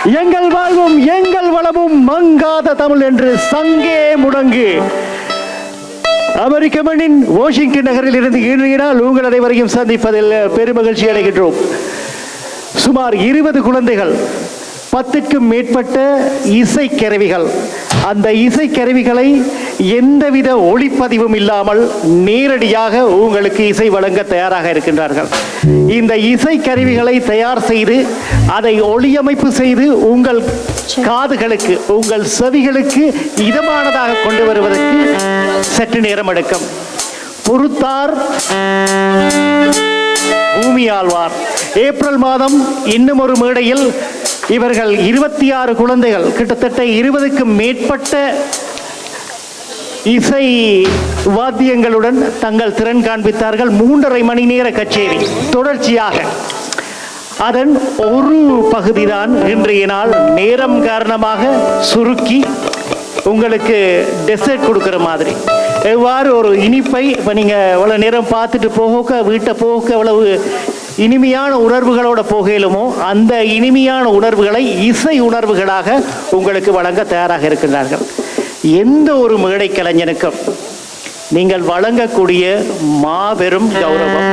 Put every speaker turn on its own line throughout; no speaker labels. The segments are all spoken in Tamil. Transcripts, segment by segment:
எங்கள் வாழ்வும் எங்கள் வளமும் மங்காத தமிழ் என்று சங்கே முடங்கு. அமெரிக்க மண்ணின் வாஷிங்டன் நகரில் இருந்து இன்றைய நாள் உங்கள் அனைவரையும் சந்திப்பதில் பெருமகிழ்ச்சி அடைகின்றோம். சுமார் 20 குழந்தைகள், 10க்கும் மேற்பட்ட இசைக்கருவிகள், அந்த இசைக்கருவிகளை எந்தவித ஒளிப்பதிவும் இல்லாமல் நேரடியாக உங்களுக்கு இசை வழங்க தயாராக இருக்கின்றார்கள். இந்த இசைக்கருவிகளை தயார் செய்து அதை ஒளியமைப்பு செய்து உங்கள் காதுகளுக்கு, உங்கள் செவிகளுக்கு இதமானதாக கொண்டு வருவதற்கு சற்று நேரம் எடுக்கும். பொறுத்தார் பூமி ஆழ்வார். ஏப்ரல் மாதம் இன்னும் ஒரு மேடையில் இவர்கள் 26 குழந்தைகள், கிட்டத்தட்ட 20க்கும் மேற்பட்ட இசை வாத்தியங்களுடன் தங்கள் திறன் காண்பித்தார்கள். 3.5 மணி நேர கச்சேரி தொடர்ச்சியாக. அதன் ஒரு பகுதிதான் இன்றைய நாள் நேரம் காரணமாக சுருக்கி உங்களுக்கு டெசர்ட் கொடுக்குற மாதிரி. எவ்வாறு ஒரு இனிப்பை இப்போ நீங்கள் எவ்வளோ நேரம் பார்த்துட்டு போக, வீட்டை போக எவ்வளவு இனிமையான உணர்வுகளோட போகலுமோ அந்த இனிமையான உணர்வுகளை இசை உணர்வுகளாக உங்களுக்கு வழங்க தயாராக இருக்கின்றார்கள். எந்த ஒரு மேடை கலைஞனுக்கும் நீங்கள் வழங்கக்கூடிய மாபெரும் கௌரவம்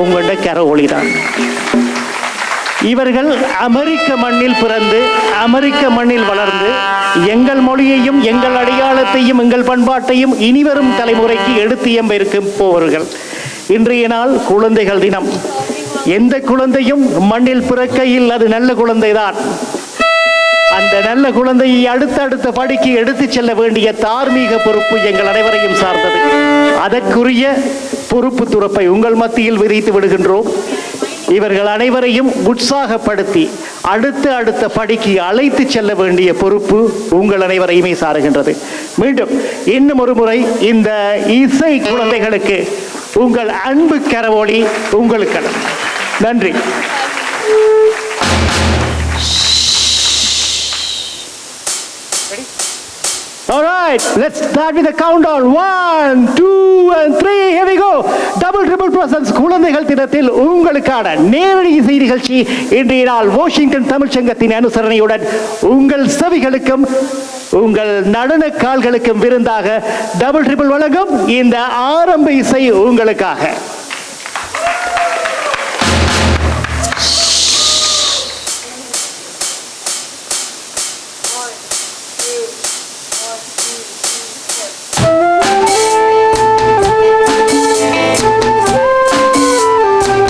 உங்களுடைய கரவொலிதான். இவர்கள் அமெரிக்க மண்ணில் பிறந்து அமெரிக்க மண்ணில் வளர்ந்து எங்கள் மொழியையும் எங்கள் அடையாளத்தையும் எங்கள் பண்பாட்டையும் இனிவரும் தலைமுறைக்கு எடுத்து எம்பிருக்கும் போவர்கள். இன்றைய நாள் குழந்தைகள் தினம். எந்த குழந்தையும் மண்ணில் பிறக்கையில் அது நல்ல குழந்தைதான். அந்த நல்ல குழந்தையை அடுத்த படிக்கு எடுத்து செல்ல வேண்டிய தார்மீக பொறுப்பு எங்கள் அனைவரையும் சார்ந்தது. அதற்குரிய பொறுப்பு துறப்பை உங்கள் மத்தியில் விரித்து விடுகின்றோம். இவர்கள் அனைவரையும் உற்சாகப்படுத்தி அடுத்த படிக்கு அழைத்து செல்ல வேண்டிய பொறுப்பு உங்கள் அனைவரையுமே சாருகின்றது. மீண்டும் இன்னும் ஒரு முறை இந்த இசை குழந்தைகளுக்கு உங்கள் அன்பு கரவொலி உங்களுக்கு நன்றி. All right, let's start with the countdown. 1, 2 and 3. Here we go. Double triple presence குழந்தைகள் தினத்தில் உங்களுக்கான நேரடி இசை நிகழ்ச்சி இன்றைய நாள் வாஷிங்டன் தமிழ்ச் சங்கத்தின் அனுசரணையுடன் உங்கள் செவிகளுக்கும் உங்கள் நடன கால்களுக்கும் விருந்தாக டபுள் ட்ரிபிள் வழங்கும் இந்த ஆரம்ப இசை உங்களுக்காக.